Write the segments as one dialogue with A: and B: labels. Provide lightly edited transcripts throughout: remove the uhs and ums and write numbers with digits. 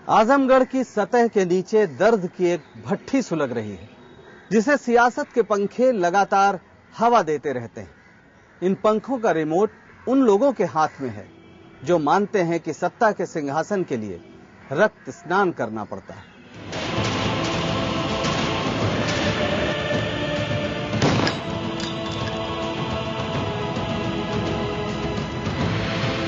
A: आजमगढ़ की सतह के नीचे दर्द की एक भट्ठी सुलग रही है, जिसे सियासत के पंखे लगातार हवा देते रहते हैं। इन पंखों का रिमोट उन लोगों के हाथ में है जो मानते हैं कि सत्ता के सिंहासन के लिए रक्त स्नान करना पड़ता है।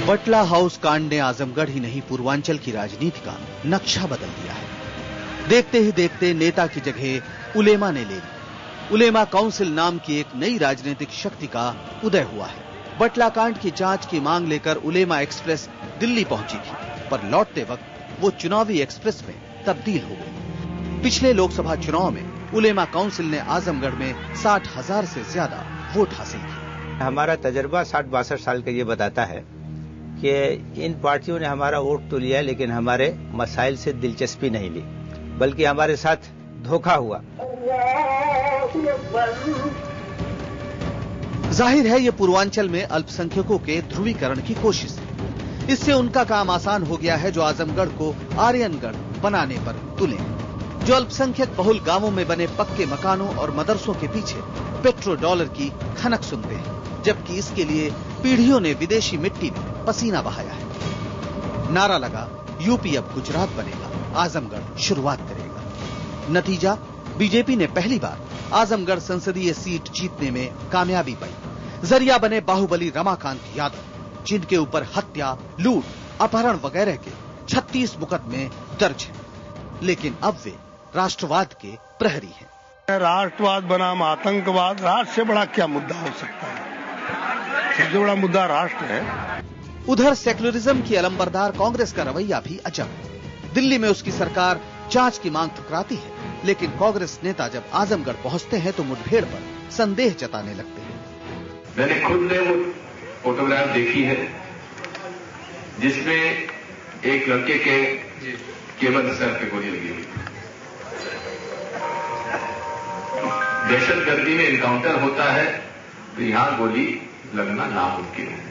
B: बटला हाउस कांड ने आजमगढ़ ही नहीं पूर्वांचल की राजनीति का नक्शा बदल दिया है। देखते ही देखते नेता की जगह उलेमा ने ले ली। उलेमा काउंसिल नाम की एक नई राजनीतिक शक्ति का उदय हुआ है। बटला कांड की जांच की मांग लेकर उलेमा एक्सप्रेस दिल्ली पहुंची थी, पर लौटते वक्त वो चुनावी एक्सप्रेस में तब्दील हो गई। पिछले लोकसभा चुनाव में उलेमा काउंसिल ने आजमगढ़ में 60,000 से ज्यादा वोट हासिल किए।
C: हमारा तजर्बा 60-62 साल का ये बताता है कि इन पार्टियों ने हमारा वोट तो लिया, लेकिन हमारे मसाइल से दिलचस्पी नहीं ली, बल्कि हमारे साथ धोखा हुआ।
B: जाहिर है ये पूर्वांचल में अल्पसंख्यकों के ध्रुवीकरण की कोशिश है। इससे उनका काम आसान हो गया है जो आजमगढ़ को आर्यनगढ़ बनाने पर तुले, जो अल्पसंख्यक बहुल गांवों में बने पक्के मकानों और मदरसों के पीछे पेट्रो डॉलर की खनक सुनते हैं, जबकि इसके लिए पीढ़ियों ने विदेशी मिट्टी में पसीना बहाया है। नारा लगा, यूपी अब गुजरात बनेगा, आजमगढ़ शुरुआत करेगा। नतीजा, बीजेपी ने पहली बार आजमगढ़ संसदीय सीट जीतने में कामयाबी पाई। जरिया बने बाहुबली रमाकांत यादव, जिनके ऊपर हत्या, लूट, अपहरण वगैरह के 36 मुकदमे दर्ज हैं, लेकिन अब वे राष्ट्रवाद के प्रहरी हैं।
D: राष्ट्रवाद बनाम आतंकवाद, राष्ट्र से बड़ा क्या मुद्दा हो सकता है? सबसे बड़ा मुद्दा राष्ट्र है।
B: उधर सेक्युलरिज्म की अलंबरदार कांग्रेस का रवैया भी अजब है। दिल्ली में उसकी सरकार जांच की मांग ठुकराती है, लेकिन कांग्रेस नेता जब आजमगढ़ पहुंचते हैं तो मुठभेड़ पर संदेह जताने लगते हैं।
E: मैंने खुद ने वो फोटोग्राफ देखी है जिसमें एक लड़के के केवल सर पे गोली लगी हुई। दहशतगर्दी में इनकाउंटर होता है तो यहां गोली लगना नामुमकिन है।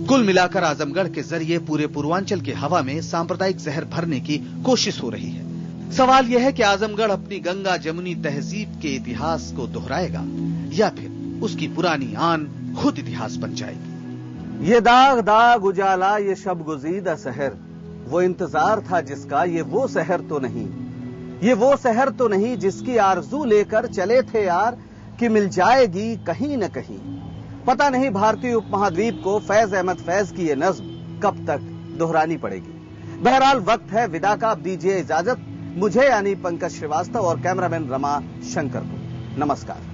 B: कुल मिलाकर आजमगढ़ के जरिए पूरे पूर्वांचल की हवा में सांप्रदायिक जहर भरने की कोशिश हो रही है। सवाल यह है कि आजमगढ़ अपनी गंगा जमुनी तहजीब के इतिहास को दोहराएगा या फिर उसकी पुरानी आन खुद इतिहास बन जाएगी।
A: ये दाग दाग उजाला, ये शब गुजीदा सहर, वो इंतजार था जिसका, ये वो सहर तो नहीं, ये वो सहर तो नहीं जिसकी आरजू लेकर चले थे यार कि मिल जाएगी कहीं न कहीं। पता नहीं भारतीय उपमहाद्वीप को फैज अहमद फैज की ये नज्म कब तक दोहरानी पड़ेगी। बहरहाल वक्त है विदा का। अब दीजिए इजाजत मुझे यानी पंकज श्रीवास्तव और कैमरामैन रमा शंकर को। नमस्कार।